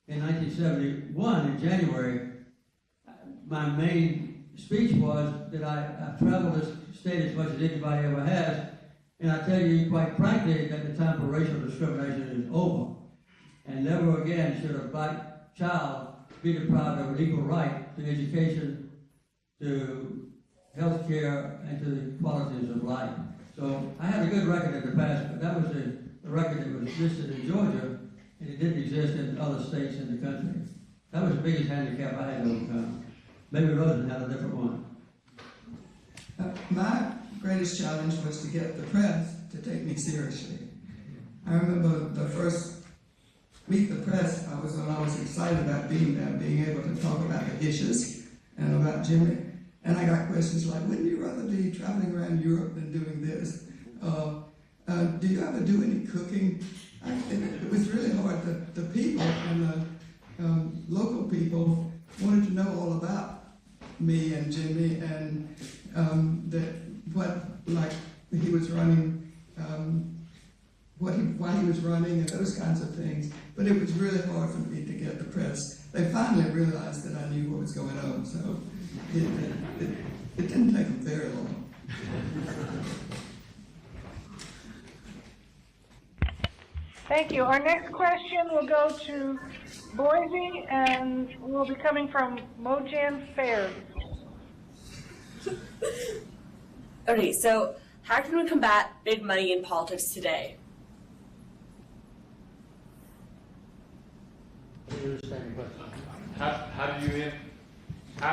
B: in 1971 in January, my main speech was that I've traveled this state as much as anybody ever has, and I tell you quite frankly that the time for racial discrimination is over, and never again should a black child be deprived of an equal right to education, to health care, and to the qualities of life. So I had a good record in the past, but that was the record that was listed in Georgia, and it didn't exist in other states in the country. That was the biggest handicap I had to overcome. Maybe Rosen had a different one.
C: My greatest challenge was to get the press to take me seriously. I remember the first Meet the Press, I was excited about being there, being able to talk about the issues and about Jimmy. And I got questions like, wouldn't you rather be traveling around Europe than doing this? Do you ever do any cooking? It was really hard. The people and the local people wanted to know all about me and Jimmy and he was running, why he was running and those kinds of things. But it was really hard for me to get the press. They finally realized that I knew what was going on, so it didn't take them very long.
D: Thank you. Our next question will go to Boise and will be coming from Mojan Fair.
F: Okay, so how can we combat big money in politics today?
H: How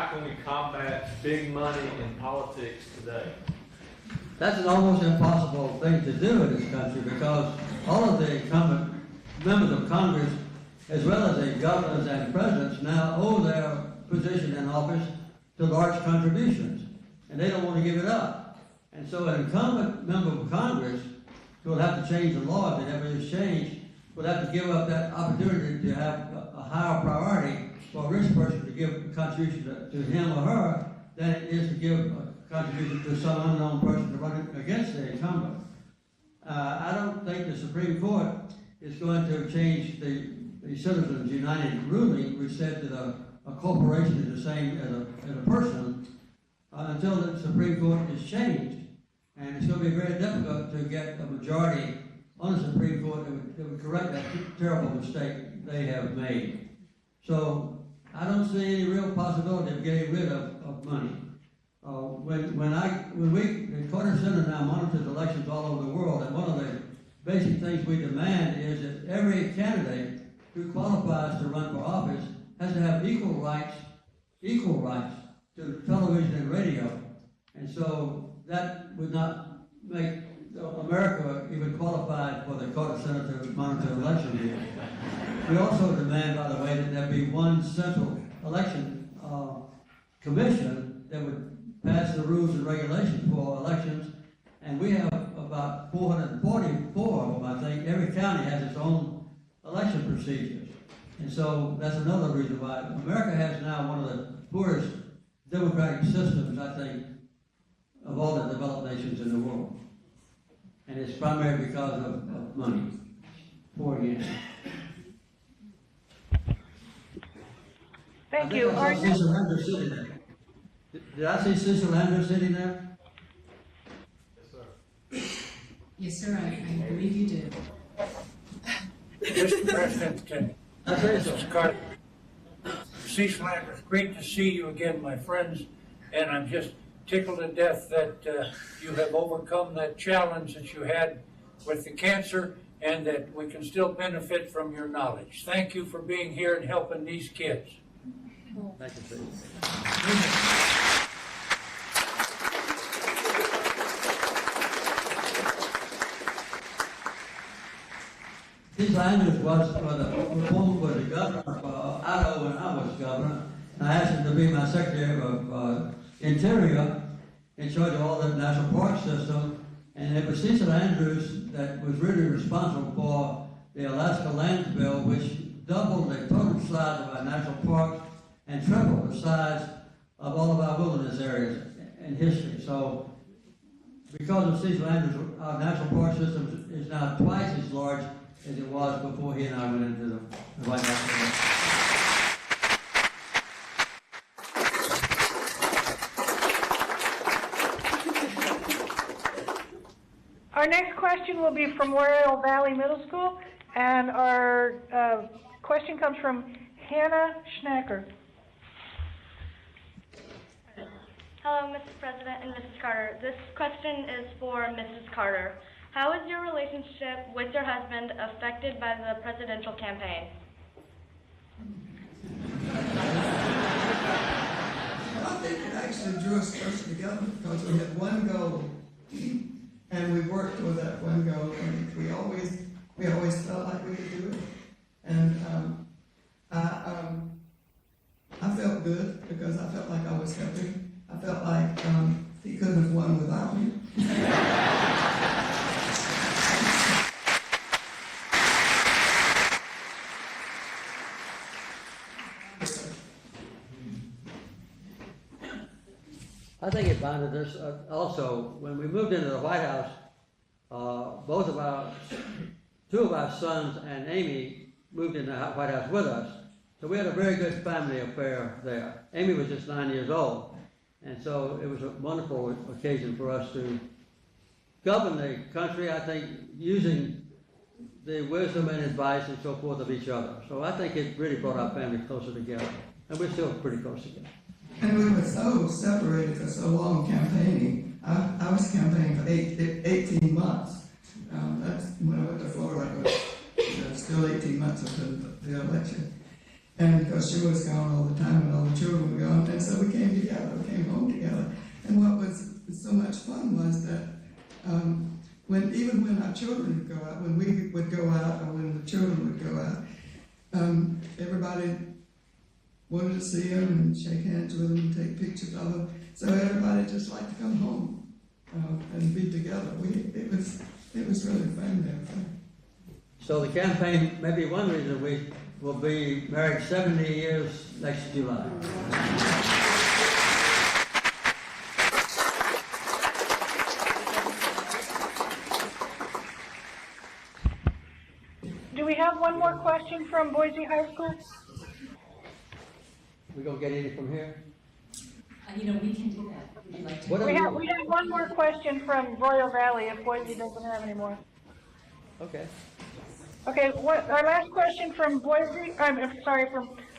H: can we combat big money in politics today?
B: That's an almost impossible thing to do in this country because all of the incumbent members of Congress, as well as the governors and presidents, now owe their position in office to large contributions, and they don't want to give it up. And so an incumbent member of Congress will have to change the law if it ever is changed, will have to give up that opportunity to have a higher priority for a rich person to give a contribution to him or her than it is to give a contribution to some unknown person to run against the incumbent. I don't think the Supreme Court is going to change the Citizens United ruling, which said that a corporation is the same as a person until the Supreme Court is changed. And it's going to be very difficult to get a majority on the Supreme Court that would correct that terrible mistake they have made. So I don't see any real possibility of getting rid of money. The Carter Center now monitors elections all over the world, and one of the basic things we demand is that every candidate who qualifies to run for office has to have equal rights to television and radio. And so that would not make America even qualified for the Carter Center to monitor elections here. We also demand, by the way, that there be one central election commission that would pass the rules and regulations for elections, and we have about 444 of them, I think. Every county has its own election procedures. And so that's another reason why America has now one of the poorest democratic systems, I think, of all the developed nations in the world. And it's primarily because of money pouring in.
D: Thank you.
B: I think I saw Cecil Andrews sitting there. Did I see Cecil Andrews sitting there?
A: Yes, sir, I believe you did.
I: Mr. President,
B: I say so.
I: Mrs. Carter, Cecil Andrews, great to see you again, my friends, and I'm just tickled to death that you have overcome that challenge that you had with the cancer and that we can still benefit from your knowledge. Thank you for being here and helping these kids.
B: Thank you, Cecil. Cecil Andrews was the governor of Idaho when I was governor. And I asked him to be my secretary of Interior in charge of all the national park system. And it was Cecil Andrews that was really responsible for the Alaska Lands Bill, which doubled the total size of our national parks and tripled the size of all of our wilderness areas in history. So because of Cecil Andrews, our national park system is now twice as large as it was before he and I went into the White House.
D: Our next question will be from Royal Valley Middle School, and our question comes from Hannah Schnacker.
J: Hello, Mr. President and Mrs. Carter. This question is for Mrs. Carter. How is your relationship with your husband affected by the presidential campaign?
C: I think it actually drew us closer together because we had one goal, and we worked toward that one goal, and we always felt like we could do it. And I felt good because I felt like I was helping. I felt like he couldn't have won without me.
B: I think it bonded us also. When we moved into the White House, two of our sons and Amy moved into the White House with us. So we had a very good family affair there. Amy was just 9 years old. And so it was a wonderful occasion for us to govern the country, I think, using the wisdom and advice and so forth of each other. So I think it really brought our family closer together. And we're still pretty close together.
C: And we were so separated for so long campaigning. I was campaigning for 18 months. That's when I went to Florida. It was still 18 months of the election. And because she was gone all the time and all the children were gone. And so we came together, we came home together. And what was so much fun was that even when our children would go out, when we would go out or when the children would go out, everybody wanted to see them and shake hands with them and take pictures of them. So everybody just liked to come home and be together. It was really fun there.
B: So the campaign, maybe one reason we will be married 70 years next July.
D: Do we have one more question from Boise High School?
B: We gonna get any from here?
A: We can do that. Would you like to?
D: We have one more question from Royal Valley if Boise doesn't have any more.
B: Okay.
D: Okay, our last question from Boise, from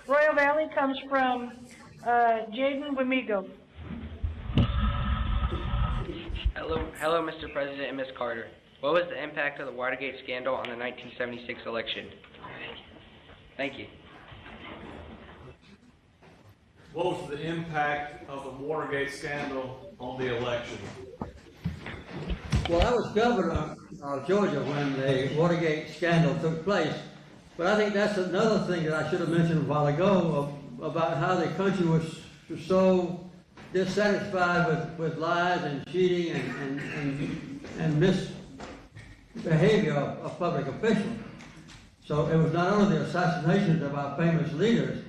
D: Royal Valley comes from Jaden Wamigo.
K: Hello, Mr. President and Ms. Carter. What was the impact of the Watergate scandal on the 1976 election? Thank you.
H: What was the impact of the Watergate scandal on the election?
B: Well, I was governor of Georgia when the Watergate scandal took place, but I think that's another thing that I should have mentioned a while ago about how the country was so dissatisfied with lies and cheating and misbehavior of public officials. So it was not only the assassinations of our famous leaders,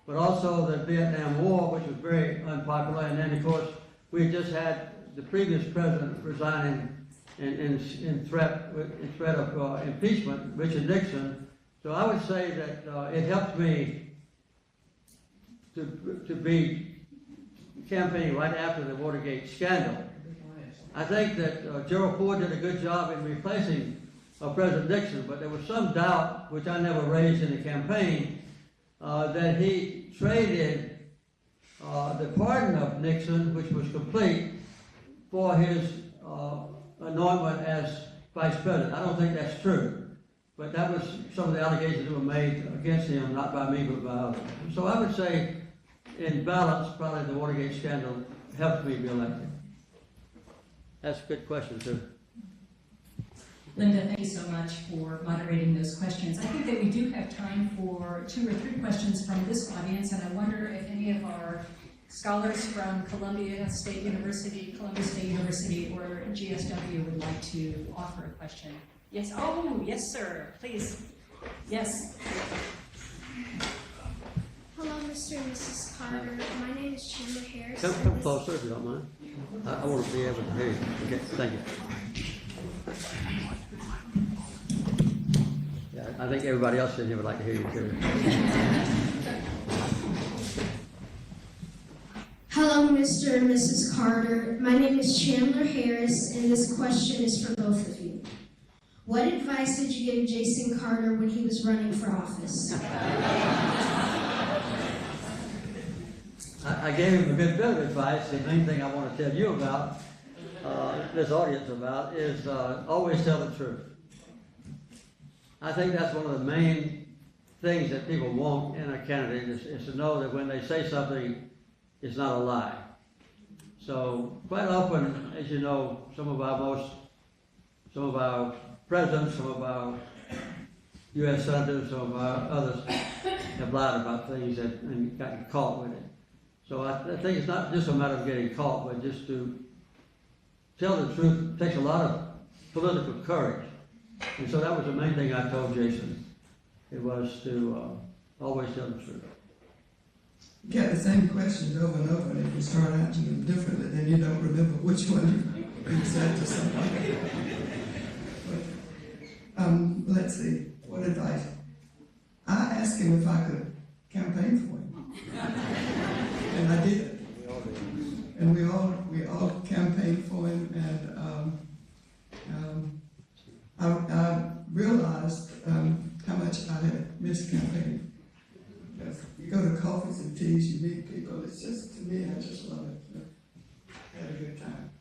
B: but also the Vietnam War, which was very unpopular. And then, of course, we had just had the previous president resigning in threat of impeachment, Richard Nixon. So I would say that it helped me to be campaigning right after the Watergate scandal. I think that Gerald Ford did a good job in replacing President Nixon, but there was some doubt, which I never raised in the campaign, that he traded the pardon of Nixon, which was complete, for his anointment as vice president. I don't think that's true, but that was some of the allegations that were made against him, not by me, but by others. So I would say, in balance, probably the Watergate scandal helped me be elected. That's a good question, too.
A: Linda, thank you so much for moderating those questions. I think that we do have time for 2 or 3 questions from this audience, and I wonder if any of our scholars from Columbia State University, or GSW would like to offer a question. Yes, oh, yes, sir, please. Yes.
L: Hello, Mr. and Mrs. Carter. My name is Chandler Harris.
B: Come closer if you don't mind. I want to be able to hear you. Okay, thank you. Yeah, I think everybody else in here would like to hear you too.
L: Hello, Mr. and Mrs. Carter. My name is Chandler Harris, and this question is for both of you. What advice did you give Jason Carter when he was running for office?
B: I gave him a good bit of advice. The main thing I want to tell you about, this audience about, is always tell the truth. I think that's one of the main things that people want in a candidate is to know that when they say something, it's not a lie. So quite often, as you know, some of our presidents, some of our U.S. senators, some of our others have lied about things and gotten caught with it. So I think it's not just a matter of getting caught, but just to tell the truth. It takes a lot of political courage. And so that was the main thing I told Jason. It was to always tell the truth.
C: You get the same questions over and over, and if you start answering them differently, then you don't remember which one you said to somebody. But, let's see, what advice? I asked him if I could campaign for him. And I did. And we all campaigned for him, and I realized how much I had missed campaigning. Because you go to coffees and teas, you meet people. It's just, to me, I just love it. I had a good time.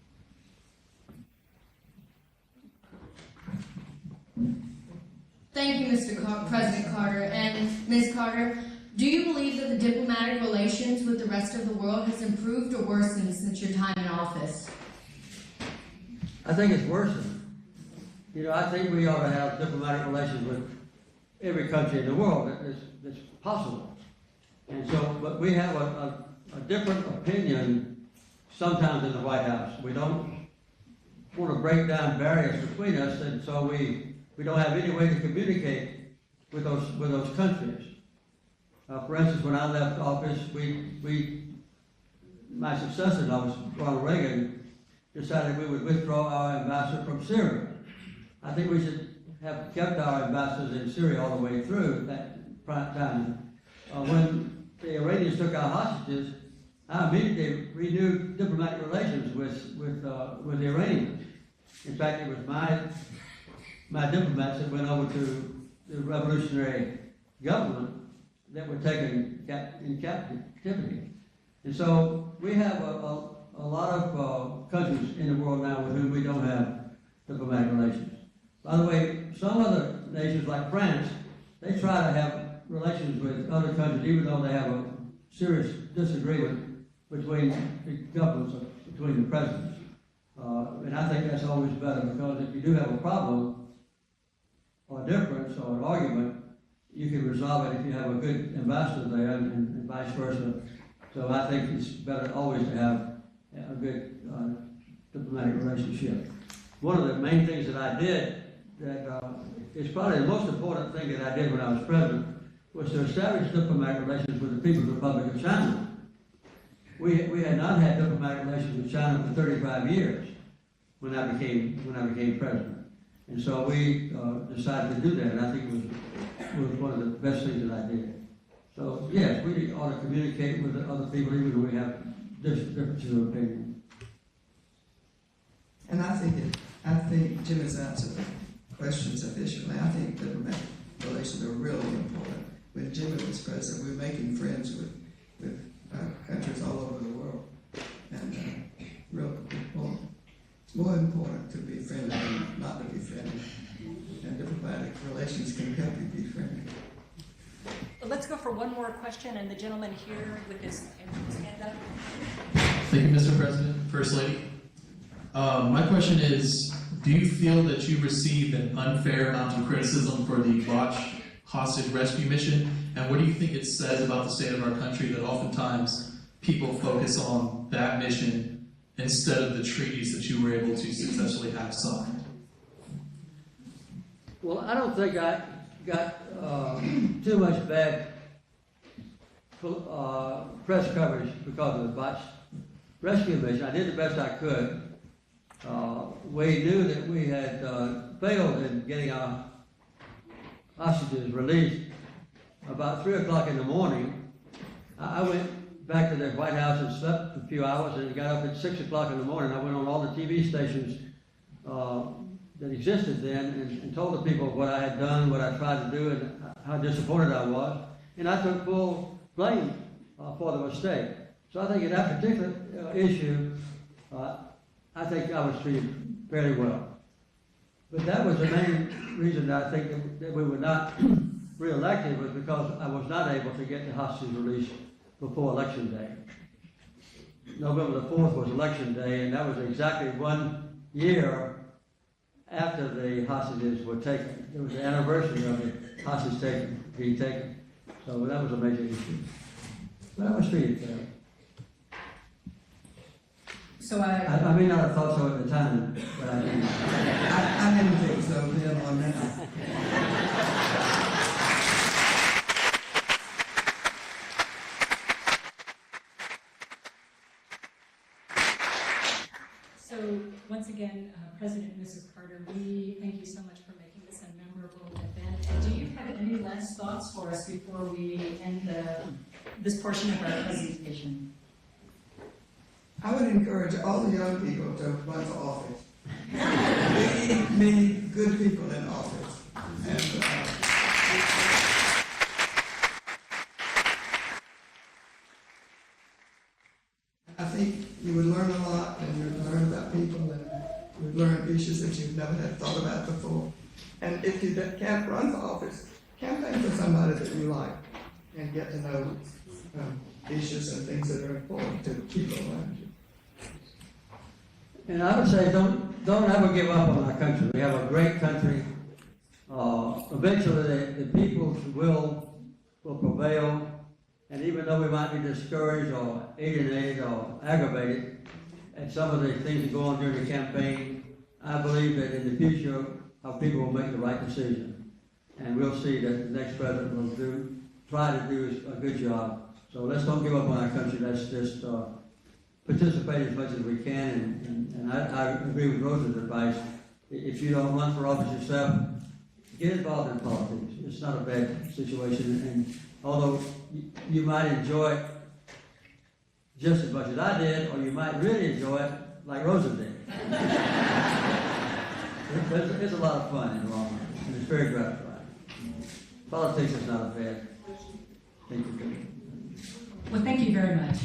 M: Thank you, President Carter. And Ms. Carter, do you believe that the diplomatic relations with the rest of the world has improved or worsened since your time in office?
B: I think it's worsened. You know, I think we ought to have diplomatic relations with every country in the world that's possible. And so, but we have a different opinion sometimes in the White House. We don't want to break down barriers between us, and so we don't have any way to communicate with those countries. For instance, when I left office, my successor in office, Ronald Reagan, decided we would withdraw our ambassador from Syria. I think we should have kept our ambassadors in Syria all the way through that time. When the Iranians took our hostages, I immediately renewed diplomatic relations with the Iranians. In fact, it was my diplomats that went over to the revolutionary government that were taken in captivity. And so we have a lot of countries in the world now with whom we don't have diplomatic relations. By the way, some other nations like France, they try to have relations with other countries even though they have a serious disagreement between the governments, between the presidents. And I think that's always better, because if you do have a problem or a difference or an argument, you can resolve it if you have a good ambassador there, and vice versa. So I think it's better always to have a good diplomatic relationship. One of the main things that I did that it's probably the most important thing that I did when I was president, was to establish diplomatic relations with the People's Republic of China. We had not had diplomatic relations with China for 35 years when I became president. And so we decided to do that, and I think it was one of the best things that I did. So yes, we ought to communicate with the other people even though we have differences of opinion.
C: And I think Jim has answered the question sufficiently. I think diplomatic relations are really important. When Jim was president, we were making friends with countries all over the world, and real important. It's more important to be friendly than not to be friendly, and diplomatic relations can help you be friendly.
A: Well, let's go for one more question, and the gentleman here with his hand up.
N: Thank you, Mr. President. First Lady. My question is, do you feel that you received an unfair amount of criticism for the botched hostage rescue mission? And what do you think it says about the state of our country that oftentimes people focus on that mission instead of the treaties that you were able to successfully have signed?
B: Well, I don't think I got too much bad press coverage because of the botched rescue mission. I did the best I could. We knew that we had failed in getting our hostages released. About 3 o'clock in the morning, I went back to the White House and slept for a few hours, and got up at 6 o'clock in the morning. I went on all the TV stations that existed then and told the people what I had done, what I tried to do, and how disappointed I was. And I took full blame for the mistake. So I think in that particular issue, I think I was treated fairly well. But that was the main reason that I think that we were not reelected, was because I was not able to get the hostages released before Election Day. November the 4th was Election Day, and that was exactly 1 year after the hostages were taken. It was the anniversary of the hostage being taken. So that was a major issue. But I was treated fairly.
A: So
B: I may not have thought so at the time, but I didn't.
C: I didn't think so then or now.
A: So once again, President and Mrs. Carter, we thank you so much for making this a memorable event. And do you have any last thoughts for us before we end this portion of our presentation?
C: I would encourage all the young people to run for office. We need good people in office. And I think you would learn a lot, and you would learn about people, and you would learn issues that you've never had thought about before. And if you can't run for office, campaign for somebody that you like and get to know issues and things that are important to people around you.
B: And I would say don't ever give up on our country. We have a great country. Eventually the people's will prevail. And even though we might be discouraged or alienated or aggravated at some of the things that go on during the campaign, I believe that in the future our people will make the right decision. And we'll see that the next president will try to do a good job. So let's don't give up on our country. Let's just participate as much as we can. And I agree with Rose's advice. If you don't run for office yourself, get involved in politics. It's not a bad situation. And although you might enjoy it just as much as I did, or you might really enjoy it like Rosa did. It's a lot of fun in the long run, and it's very gratifying. Politics is not a bad thing to do.
A: Well, thank you very much.